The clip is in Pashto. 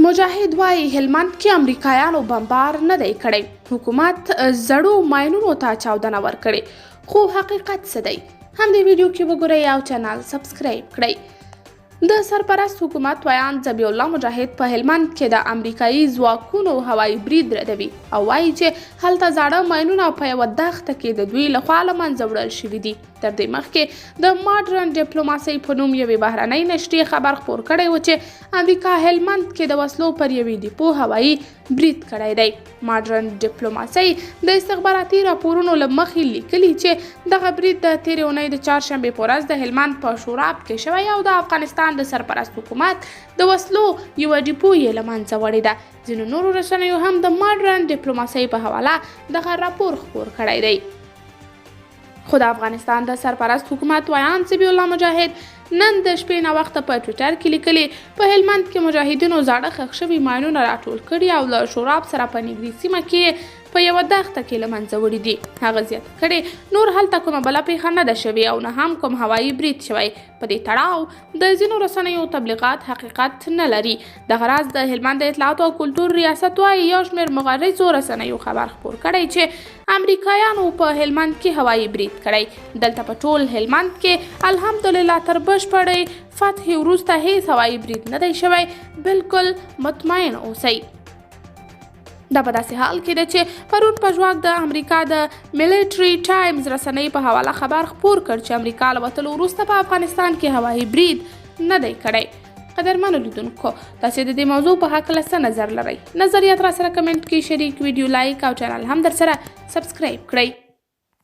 مجاهد وایي هلمند کې امریکایانو بمبار نه دی کړی، حکومت زړو ماینونو ته چاودنه ورکړې، خو حقیقت څه دی؟ هم دې ویډیو کې وګورئ او چینل سبسکرایب کړئ. د سرپرست حکومت ویان ذبیح الله مجاهد په هلمند کې د امریکایي ځواکونو هوایي برید ردوي او وایي چې هلته زاړه ماینونه په یوه دښته کې د دوی لخوا له منځه وړل شوي دي. تر دې مخکې د ماډرن ډیپلوماسۍ په نوم یوې بهرنۍ نشریې خبر خپور کړی و چې امریکا هلمند کې د وسلو پر یوې ډیپو هوایي برید کړی دی. ماډرن ډیپلوماسۍ د استخباراتي راپورونو له مخې لیکلي چې دغه برید د تېرې اونۍ د چهارشنبې په ورځ د هلمند په شوراب کې شوی او د افغانستان د سرپرست حکومت د وسلو یوه ډیپو یې له منځه وړې ده. ځینو نورو رسنیو هم د ماډرن ډیپلوماسۍ په حواله دغه راپور خپور کړی دی. خو د افغانستان د سرپرست حکومت ویان ذبیح الله مجاهد نن د شپې ناوخته په ټویټر کې لیکلي په هلمند کې مجاهدینو زاړه ښخ شوي ماینونه راټول کړي او له شوراب سره په نږدې سیمه کې په یوه دښته کې له منځه وړي دي. هغه زیاته کړې نور هلته کومه بله پیښه نه ده شوې او نه هم کوم هوایي برید شوی. په دې تړاو د ځینو رسنیو تبلیغات حقیقت نه لري. دغه راز د هلمند د اطلاعاتو او کلتور ریاست وایي یو شمېر مغرضو رسنیو خبر خپور کړی چې امریکایانو په هلمند کې هوایي برید کړی. دلته په ټول هلمند کې الحمدلله تر بشپړې فتحې وروسته هیڅ هوایي برید نه دی شوی. بالکل مطمئن اوسئ. دا په داسې حال کې ده چې پرون په ژواک د امریکا د ملیټري ټایمز رسنۍ په حواله خبر خپور کړ چې امریکا له وتلو وروسته په افغانستان کې هوایي برید نه دی کړی. قدرمنو لیدونکو، تاسې د دې موضوع په هکله څه نظر لرئ؟ نظریات راسره کمنټ کې شریک، ویډیو لایک او چینل هم درسره سبسکرایب کړئ.